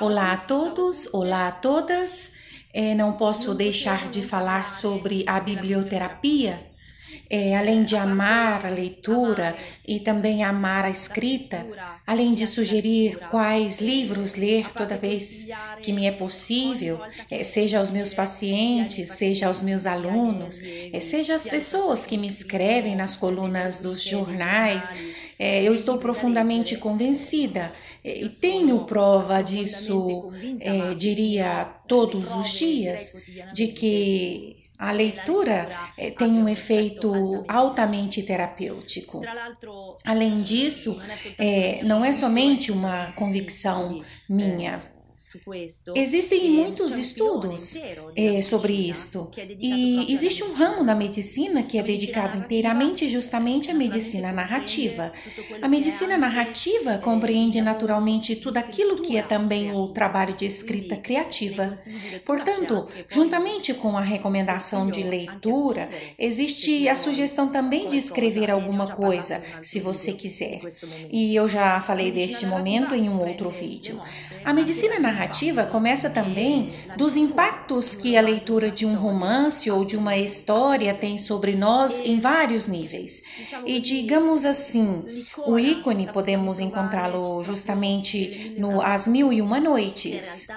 Olá a todos, olá a todas. Não posso deixar de falar sobre a biblioterapia. Além de amar a leitura e também amar a escrita, além de sugerir quais livros ler toda vez que me é possível, seja aos meus pacientes, seja aos meus alunos, seja as pessoas que me escrevem nas colunas dos jornais, eu estou profundamente convencida e tenho prova disso, diria, todos os dias, de que a leitura tem um efeito altamente terapêutico. Além disso, não é somente uma convicção minha. Existem muitos estudos sobre isto e existe um ramo da medicina que é dedicado inteiramente justamente à medicina narrativa. A medicina narrativa compreende naturalmente tudo aquilo que é também o trabalho de escrita criativa. Portanto, juntamente com a recomendação de leitura, existe a sugestão também de escrever alguma coisa, se você quiser. E eu já falei deste momento em um outro vídeo. A medicina narrativa começa também dos impactos que a leitura de um romance ou de uma história tem sobre nós em vários níveis. E digamos assim, o ícone podemos encontrá-lo justamente no As Mil e Uma Noites,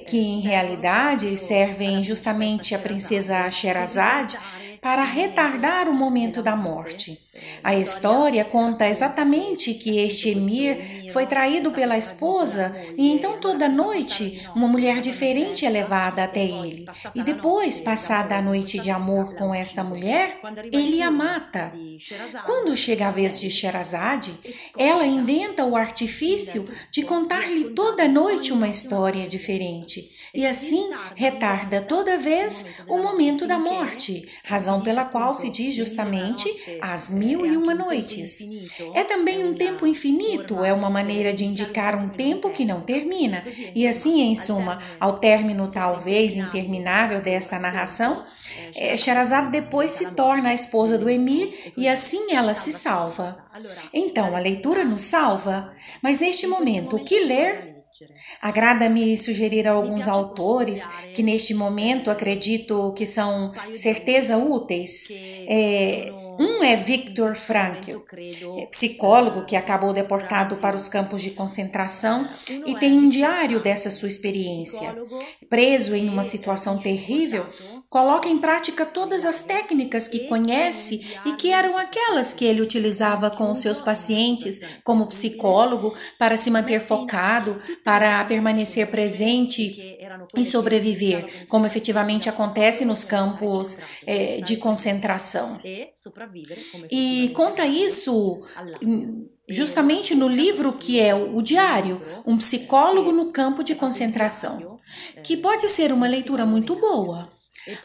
que em realidade servem justamente a princesa Sherazade para retardar o momento da morte. A história conta exatamente que este emir foi traído pela esposa e então toda noite uma mulher diferente é levada até ele. E depois, passada a noite de amor com esta mulher, ele a mata. Quando chega a vez de Sherazade, ela inventa o artifício de contar-lhe toda noite uma história diferente e assim retarda toda vez o momento da morte, razão pela qual se diz justamente As Mil e Uma Noites. É também um tempo infinito, é uma maneira de indicar um tempo que não termina. E assim, em suma, ao término talvez interminável desta narração, Sherazade depois se torna a esposa do emir e assim ela se salva. Então, a leitura nos salva, mas neste momento, o que ler? Agrada-me sugerir a alguns autores que neste momento acredito que são certeza úteis. Um é Viktor Frankl, psicólogo que acabou deportado para os campos de concentração e tem um diário dessa sua experiência. Preso em uma situação terrível, coloca em prática todas as técnicas que conhece e que eram aquelas que ele utilizava com os seus pacientes como psicólogo para se manter focado, para permanecer presente e sobreviver, como efetivamente acontece nos campos de concentração. E conta isso justamente no livro que é o Diário, um psicólogo no campo de concentração, que pode ser uma leitura muito boa.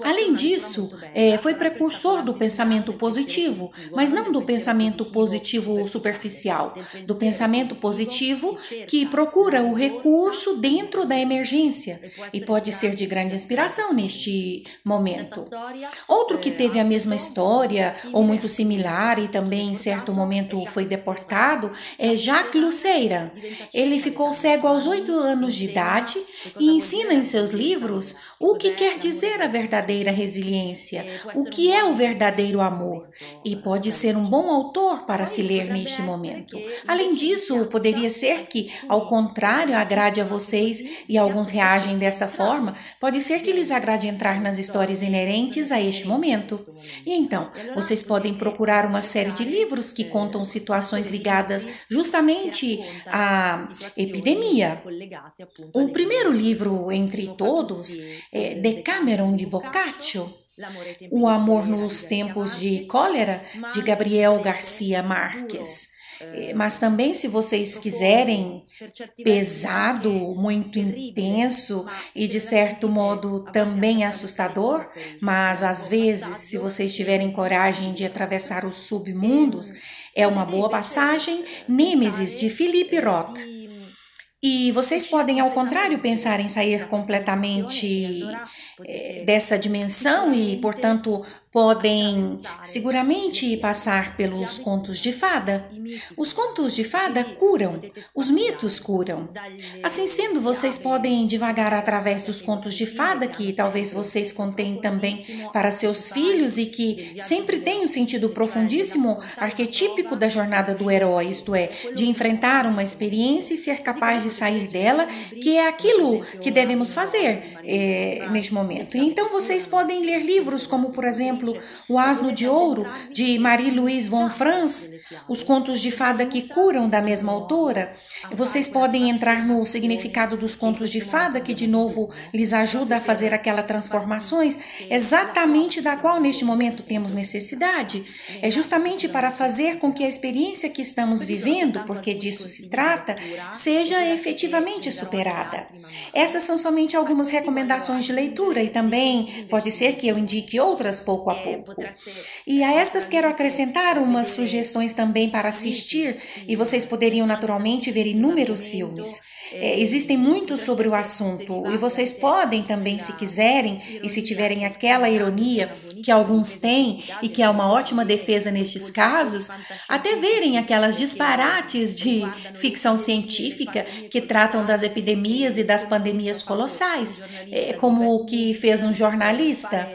Além disso, foi precursor do pensamento positivo, mas não do pensamento positivo superficial, do pensamento positivo que procura o recurso dentro da emergência e pode ser de grande inspiração neste momento. Outro que teve a mesma história, ou muito similar, e também em certo momento foi deportado, é Jacques Lucera. Ele ficou cego aos 8 anos de idade e ensina em seus livros o que quer dizer a verdadeira resiliência, o que é o verdadeiro amor, e pode ser um bom autor para se ler neste momento. Além disso, poderia ser que, ao contrário, agrade a vocês e alguns reagem dessa forma, pode ser que lhes agrade entrar nas histórias inerentes a este momento. E então, vocês podem procurar uma série de livros que contam situações ligadas justamente à epidemia. O primeiro livro entre todos é Decameron de Boccaccio, O Amor nos Tempos de Cólera, de Gabriel Garcia Marques. Mas também, se vocês quiserem, pesado, muito intenso e de certo modo também assustador, mas às vezes, se vocês tiverem coragem de atravessar os submundos, é uma boa passagem, Nêmesis, de Philip Roth. E vocês podem, ao contrário, pensar em sair completamente dessa dimensão e, portanto, podem seguramente passar pelos contos de fada. Os contos de fada curam, os mitos curam. Assim sendo, vocês podem divagar através dos contos de fada, que talvez vocês contem também para seus filhos e que sempre têm um sentido profundíssimo, arquetípico da jornada do herói, isto é, de enfrentar uma experiência e ser capaz de sair dela, que é aquilo que devemos fazer neste momento. E então vocês podem ler livros como, por exemplo, O Asno de Ouro, de Marie-Louise von Franz, os contos de fada que curam, da mesma autora. Vocês podem entrar no significado dos contos de fada, que de novo lhes ajuda a fazer aquelas transformações exatamente da qual neste momento temos necessidade. É justamente para fazer com que a experiência que estamos vivendo, porque disso se trata, seja efetivamente superada. Essas são somente algumas recomendações de leitura e também pode ser que eu indique outras pouco a pouco. E a estas quero acrescentar umas sugestões também para assistir, e vocês poderiam naturalmente ver inúmeros filmes. Existem muitos sobre o assunto e vocês podem também, se quiserem, e se tiverem aquela ironia que alguns têm e que é uma ótima defesa nestes casos, até verem aquelas disparates de ficção científica que tratam das epidemias e das pandemias colossais, como o que fez um jornalista.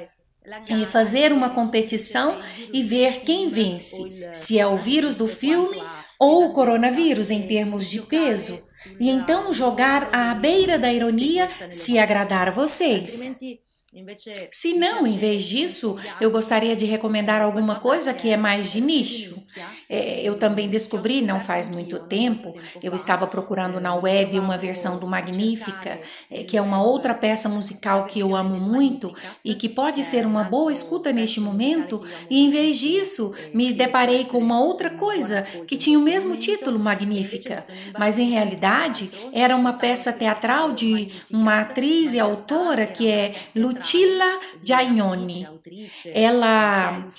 Fazer uma competição e ver quem vence, se é o vírus do filme ou o coronavírus em termos de peso, e então jogar à beira da ironia se agradar a vocês. Se não, em vez disso, eu gostaria de recomendar alguma coisa que é mais de nicho. Eu também descobri, não faz muito tempo, eu estava procurando na web uma versão do Magnífica, que é uma outra peça musical que eu amo muito e que pode ser uma boa escuta neste momento, e em vez disso, me deparei com uma outra coisa que tinha o mesmo título, Magnífica, mas em realidade era uma peça teatral de uma atriz e autora que é Lucilla Giannoni. Ela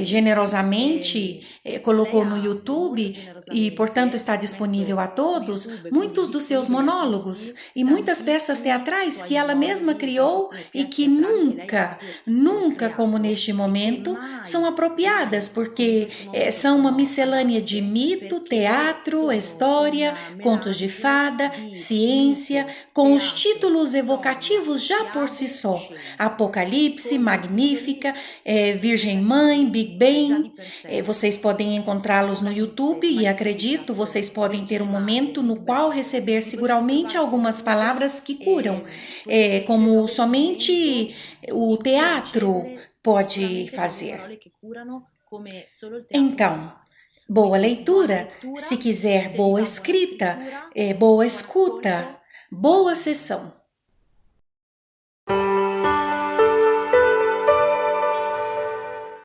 generosamente colocou no YouTube e, portanto, está disponível a todos muitos dos seus monólogos e muitas peças teatrais que ela mesma criou e que nunca como neste momento, são apropriadas, porque são uma miscelânea de mito, teatro, história, contos de fada, ciência, com os títulos evocativos já por si só. Apocalipse, Magnífica, Virgem Mãe, Big Bang. Vocês podem encontrá-los no YouTube e acredito, vocês podem ter um momento no qual receber seguramente algumas palavras que curam, como somente o teatro pode fazer. Então, boa leitura, se quiser boa escrita, boa escuta, boa sessão.